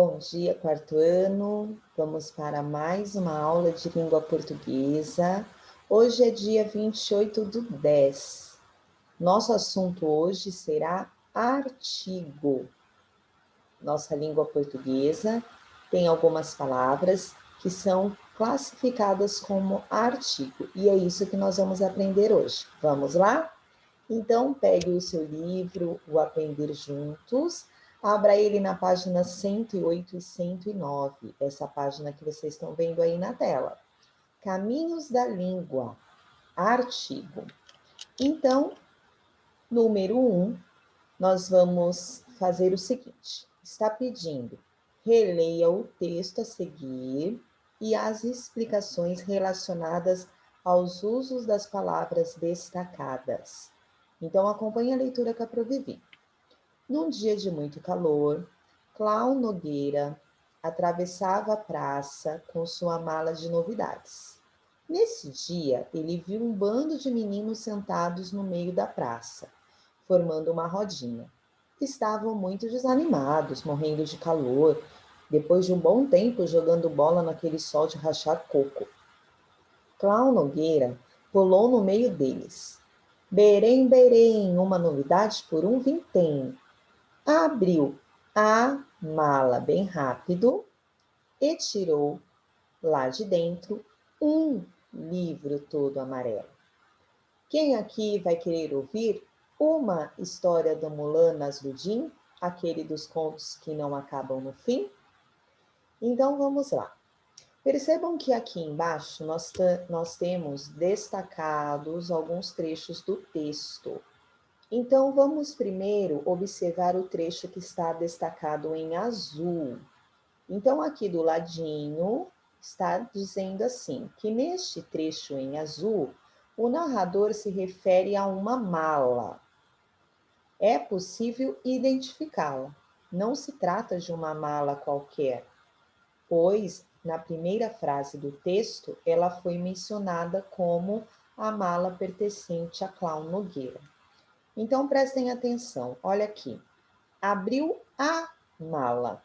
Bom dia, quarto ano. Vamos para mais uma aula de língua portuguesa. Hoje é dia 28/10. Nosso assunto hoje será artigo. Nossa língua portuguesa tem algumas palavras que são classificadas como artigo, e é isso que nós vamos aprender hoje. Vamos lá? Então, pegue o seu livro, o Aprender Juntos, abra ele na página 108 e 109, essa página que vocês estão vendo aí na tela. Caminhos da língua, artigo. Então, número 1, nós vamos fazer o seguinte. Está pedindo, releia o texto a seguir e as explicações relacionadas aos usos das palavras destacadas. Então, acompanhe a leitura com a Provivi. Num dia de muito calor, Clau Nogueira atravessava a praça com sua mala de novidades. Nesse dia, ele viu um bando de meninos sentados no meio da praça, formando uma rodinha. Estavam muito desanimados, morrendo de calor, depois de um bom tempo jogando bola naquele sol de rachar coco. Clau Nogueira pulou no meio deles. Berém, berém, uma novidade por um vintém. Abriu a mala bem rápido e tirou lá de dentro um livro todo amarelo. Quem aqui vai querer ouvir uma história do Mulan Nasruddin, aquele dos contos que não acabam no fim? Então vamos lá. Percebam que aqui embaixo nós temos destacados alguns trechos do texto. Então, vamos primeiro observar o trecho que está destacado em azul. Então, aqui do ladinho, está dizendo assim, que neste trecho em azul, o narrador se refere a uma mala. É possível identificá-la. Não se trata de uma mala qualquer, pois, na primeira frase do texto, ela foi mencionada como a mala pertencente a Clau Nogueira. Então, prestem atenção, olha aqui. Abriu a mala.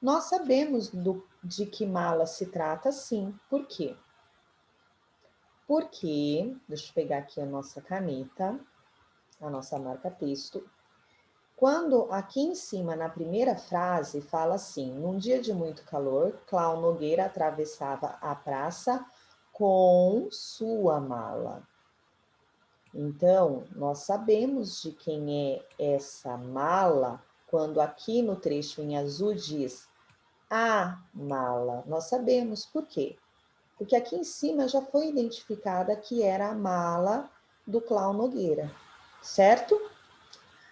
Nós sabemos de que mala se trata, sim. Por quê? Porque, deixa eu pegar aqui a nossa caneta, a nossa marca-texto. Quando aqui em cima, na primeira frase, fala assim, num dia de muito calor, Clau Nogueira atravessava a praça com sua mala. Então, nós sabemos de quem é essa mala quando aqui no trecho em azul diz a mala. Nós sabemos por quê? Porque aqui em cima já foi identificada que era a mala do Clau Nogueira, certo?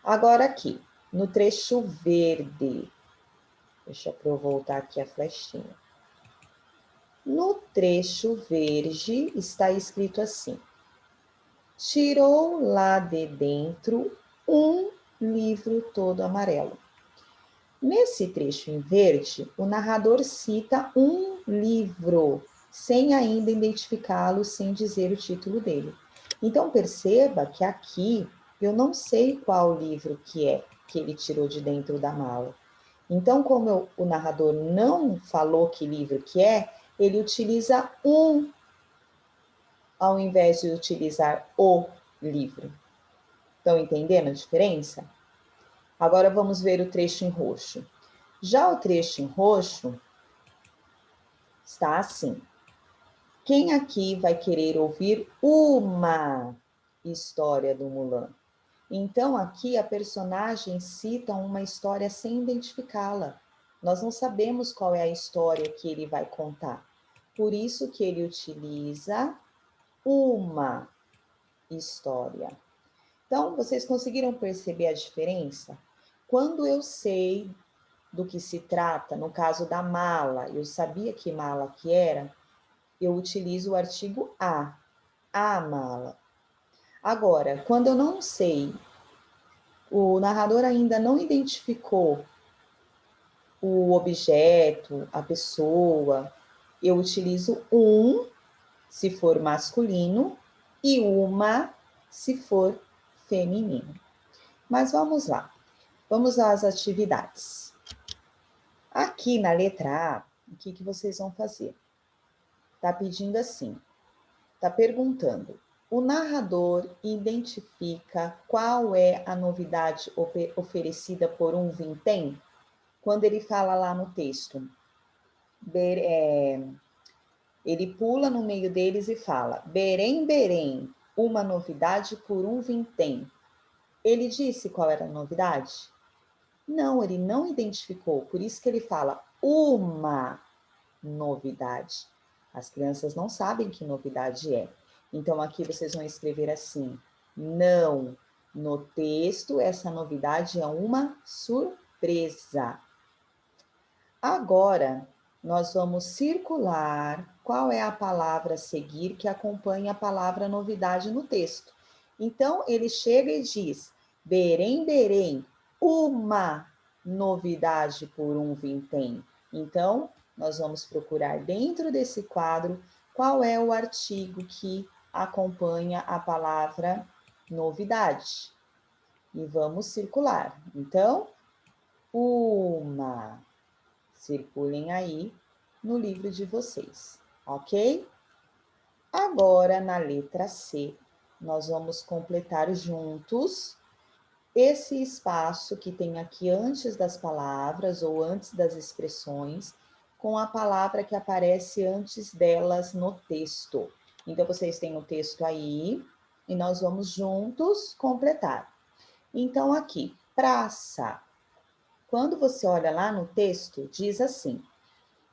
Agora aqui, no trecho verde, deixa eu voltar aqui a flechinha. No trecho verde está escrito assim, tirou lá de dentro um livro todo amarelo. Nesse trecho em verde, o narrador cita um livro, sem ainda identificá-lo, sem dizer o título dele. Então, perceba que aqui eu não sei qual livro que é que ele tirou de dentro da mala. Então, como o narrador não falou que livro que é, ele utiliza um ao invés de utilizar o livro. Estão entendendo a diferença? Agora vamos ver o trecho em roxo. Já o trecho em roxo está assim. Quem aqui vai querer ouvir uma história do Mulan? Então, aqui a personagem cita uma história sem identificá-la. Nós não sabemos qual é a história que ele vai contar. Por isso que ele utiliza uma história. Então, vocês conseguiram perceber a diferença? Quando eu sei do que se trata, no caso da mala, eu sabia que mala que era, eu utilizo o artigo a mala. Agora, quando eu não sei, o narrador ainda não identificou o objeto, a pessoa, eu utilizo um, se for masculino, e uma, se for feminino. Mas vamos lá, vamos às atividades. Aqui na letra A, o que vocês vão fazer? Tá pedindo assim, tá perguntando. O narrador identifica qual é a novidade oferecida por um vintém? Quando ele fala lá no texto, ele pula no meio deles e fala, Berém, Berém, uma novidade por um vintém. Ele disse qual era a novidade? Não, ele não identificou, por isso que ele fala uma novidade. As crianças não sabem que novidade é. Então, aqui vocês vão escrever assim, não. No texto, essa novidade é uma surpresa. Agora, nós vamos circular qual é a palavra a seguir que acompanha a palavra novidade no texto. Então, ele chega e diz, Berém, Berém, uma novidade por um vintém. Então, nós vamos procurar dentro desse quadro qual é o artigo que acompanha a palavra novidade. E vamos circular. Então, uma. Circulem aí no livro de vocês, ok? Agora, na letra C, nós vamos completar juntos esse espaço que tem aqui antes das palavras ou antes das expressões, com a palavra que aparece antes delas no texto. Então, vocês têm o texto aí e nós vamos juntos completar. Então, aqui, praça. Quando você olha lá no texto, diz assim: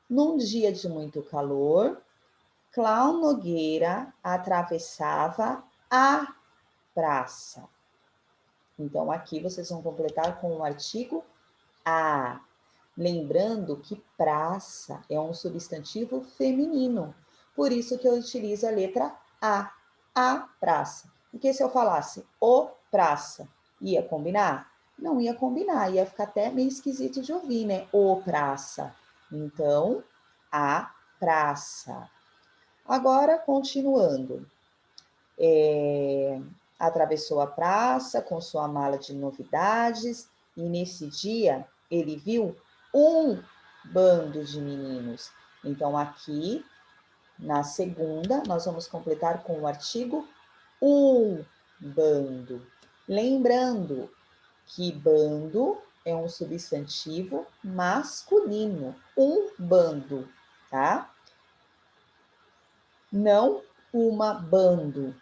num dia de muito calor, Cláudio Nogueira atravessava a praça. Então, aqui vocês vão completar com o artigo a. Lembrando que praça é um substantivo feminino. Por isso que eu utilizo a letra a praça. Porque se eu falasse o praça, ia combinar? Não ia combinar, ia ficar até meio esquisito de ouvir, né? O praça. Então, a praça. Agora, continuando. Atravessou a praça com sua mala de novidades e nesse dia ele viu um bando de meninos. Então, aqui, na segunda, nós vamos completar com o artigo um bando. Lembrando que bando é um substantivo masculino, um bando, tá? Não uma bando,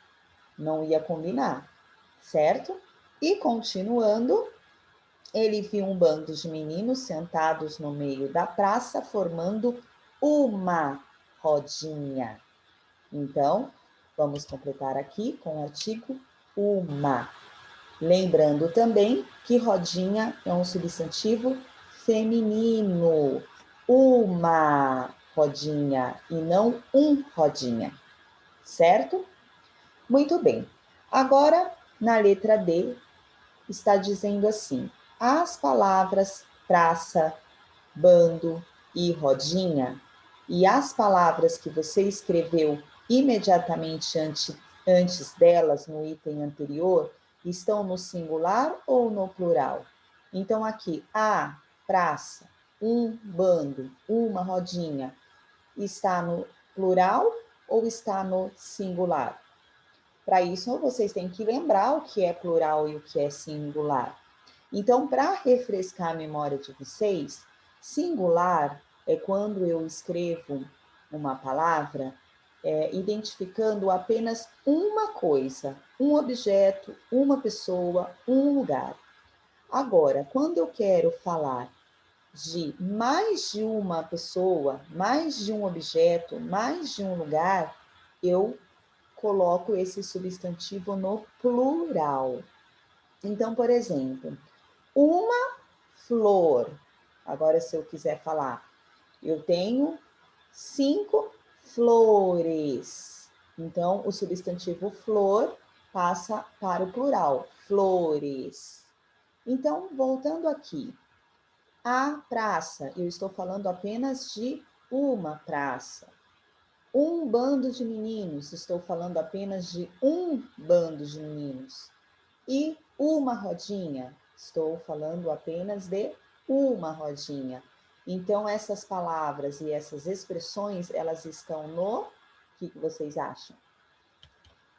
não ia combinar, certo? E continuando, ele viu um bando de meninos sentados no meio da praça, formando uma rodinha. Então, vamos completar aqui com o artigo uma. Lembrando também que rodinha é um substantivo feminino. Uma rodinha e não um rodinha, certo? Muito bem. Agora, na letra D, está dizendo assim: as palavras praça, bando e rodinha, e as palavras que você escreveu imediatamente antes delas, no item anterior, estão no singular ou no plural? Então, aqui, a praça, um bando, uma rodinha, está no plural ou está no singular? Para isso, vocês têm que lembrar o que é plural e o que é singular. Então, para refrescar a memória de vocês, singular é quando eu escrevo uma palavra identificando apenas uma coisa, um objeto, uma pessoa, um lugar. Agora, quando eu quero falar de mais de uma pessoa, mais de um objeto, mais de um lugar, eu coloco esse substantivo no plural. Então, por exemplo, uma flor. Agora, se eu quiser falar, eu tenho 5 flores. Então, o substantivo flor passa para o plural, flores. Então, voltando aqui, a praça, eu estou falando apenas de uma praça. Um bando de meninos, estou falando apenas de um bando de meninos. E uma rodinha, estou falando apenas de uma rodinha. Então, essas palavras e essas expressões, elas estão no... O que vocês acham?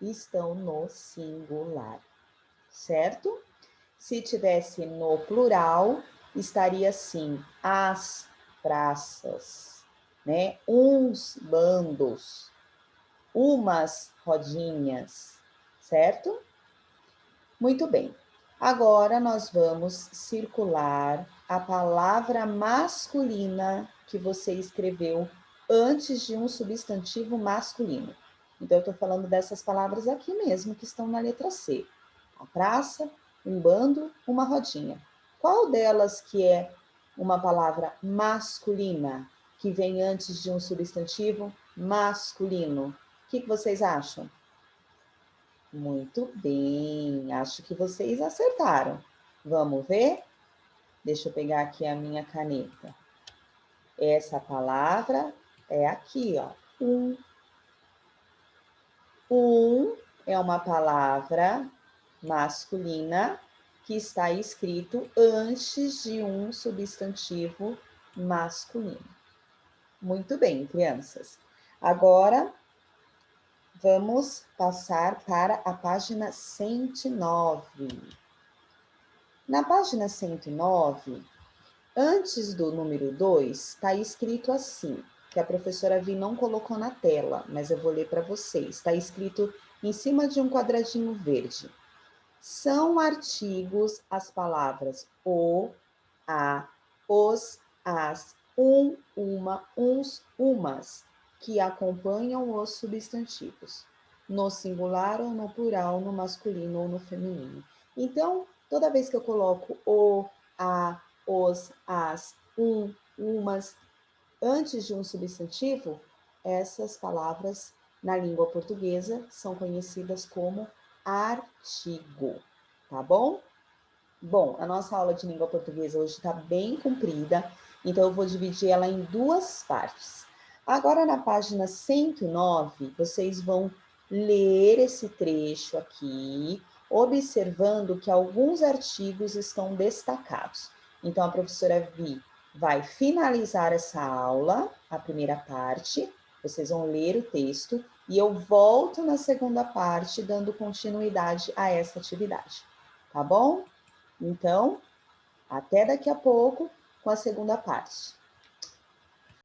Estão no singular, certo? Se tivesse no plural, estaria assim, as praças, né? Uns bandos, umas rodinhas, certo? Muito bem. Agora nós vamos circular a palavra masculina que você escreveu antes de um substantivo masculino. Então, eu estou falando dessas palavras aqui mesmo, que estão na letra C. A praça, um bando, uma rodinha. Qual delas que é uma palavra masculina, que vem antes de um substantivo masculino? O que vocês acham? Muito bem, acho que vocês acertaram. Vamos ver? Deixa eu pegar aqui a minha caneta. Essa palavra é aqui, ó. Um é uma palavra masculina que está escrito antes de um substantivo masculino. Muito bem, crianças. Agora, vamos passar para a página 109. Na página 109, antes do número 2, está escrito assim, que a professora Vi não colocou na tela, mas eu vou ler para vocês. Está escrito em cima de um quadradinho verde. São artigos as palavras o, a, os, as, uma, uns, umas, que acompanham os substantivos, no singular ou no plural, no masculino ou no feminino. Então, toda vez que eu coloco o, a, os, as, umas, antes de um substantivo, essas palavras na língua portuguesa são conhecidas como artigo, tá bom? Bom, a nossa aula de língua portuguesa hoje está bem comprida, então eu vou dividir ela em duas partes. Agora, na página 109, vocês vão ler esse trecho aqui, observando que alguns artigos estão destacados. Então, a professora Vi vai finalizar essa aula, a primeira parte, vocês vão ler o texto, e eu volto na segunda parte, dando continuidade a essa atividade, tá bom? Então, até daqui a pouco com a segunda parte.